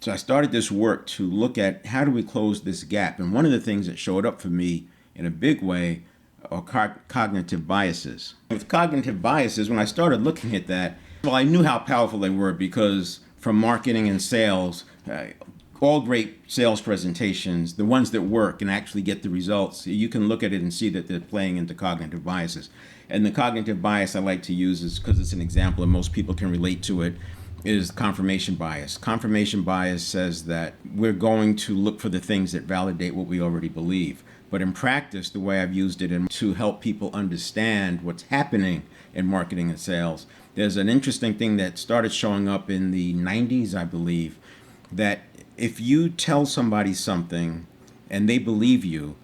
So I started this work to look at how do we close this gap. And one of the things that showed up for me in a big way are cognitive biases. With cognitive biases, when I started looking at that, well, I knew how powerful they were because from marketing and sales, all great sales presentations, the ones that work and actually get the results, you can look at it and see that they're playing into cognitive biases. And the cognitive bias I like to use is because it's an example and most people can relate to it, is confirmation bias. Confirmation bias says that we're going to look for the things that validate what we already believe. But in practice, the way I've used it to help people understand what's happening in marketing and sales, there's an interesting thing that started showing up in the 90s, I believe, that if you tell somebody something and they believe you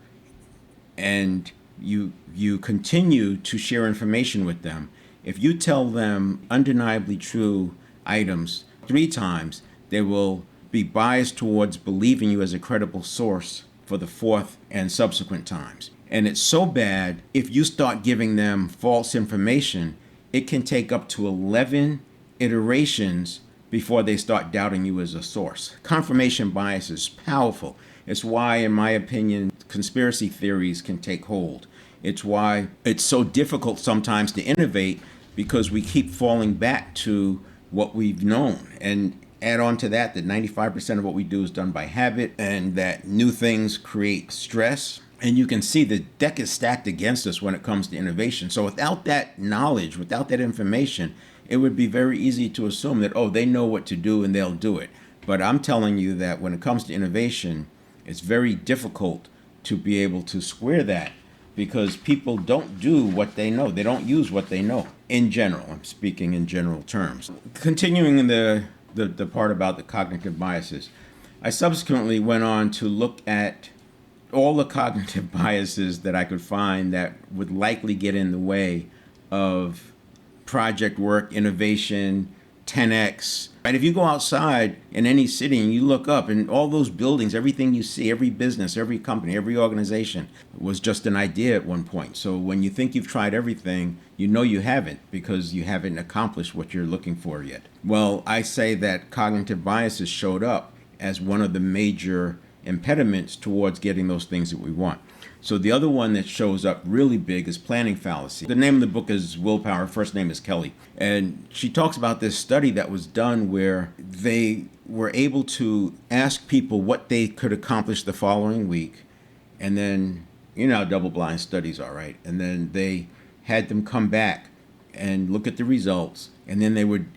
and you continue to share information with them, if you tell them undeniably true items 3 times, they will be biased towards believing you as a credible source for the 4th and subsequent times. And it's so bad, if you start giving them false information, it can take up to 11 iterations before they start doubting you as a source. Confirmation bias is powerful. It's why, in my opinion, conspiracy theories can take hold. It's why it's so difficult sometimes to innovate, because we keep falling back to what we've known. And add on to that 95% of what we do is done by habit, and that new things create stress. And you can see the deck is stacked against us when it comes to innovation. So without that knowledge, without that information, it would be very easy to assume that, oh, they know what to do and they'll do it. But I'm telling you that when it comes to innovation, it's very difficult to be able to square that, because people don't do what they know. They don't use what they know in general. I'm speaking in general terms. Continuing in the part about the cognitive biases, I subsequently went on to look at all the cognitive biases that I could find that would likely get in the way of project work, innovation, 10x. Right? If you go outside in any city and you look up, and all those buildings, everything you see, every business, every company, every organization was just an idea at one point. So when you think you've tried everything, you know you haven't, because you haven't accomplished what you're looking for yet. Well, I say that cognitive biases showed up as one of the major impediments towards getting those things that we want. So the other one that shows up really big is planning fallacy. The name of the book is Willpower. Her first name is Kelly. And she talks about this study that was done where they were able to ask people what they could accomplish the following week. And then, you know how double-blind studies are, right? And then they had them come back and look at the results. And then they would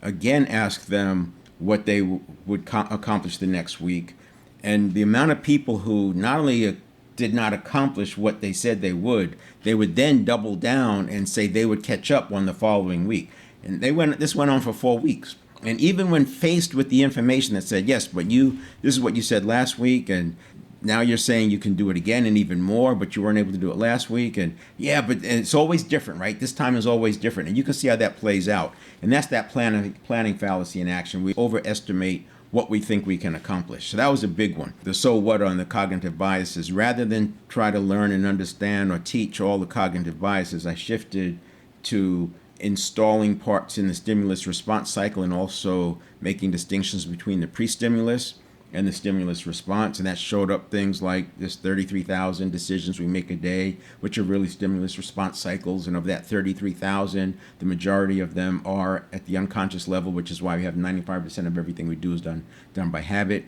again ask them what they would accomplish the next week. And the amount of people who not only did not accomplish what they said they would then double down and say they would catch up on the following week. And this went on for 4 weeks. And even when faced with the information that said, yes, but this is what you said last week, and now you're saying you can do it again and even more, but you weren't able to do it last week. And yeah, but it's always different, right? This time is always different. And you can see how that plays out. And that's that planning fallacy in action. We overestimate what we think we can accomplish. So that was a big one. The so what on the cognitive biases. Rather than try to learn and understand or teach all the cognitive biases, I shifted to installing parts in the stimulus response cycle and also making distinctions between the pre-stimulus and the stimulus response. And that showed up things like this 33,000 decisions we make a day, which are really stimulus response cycles. And of that 33,000, the majority of them are at the unconscious level, which is why we have 95% of everything we do is done by habit.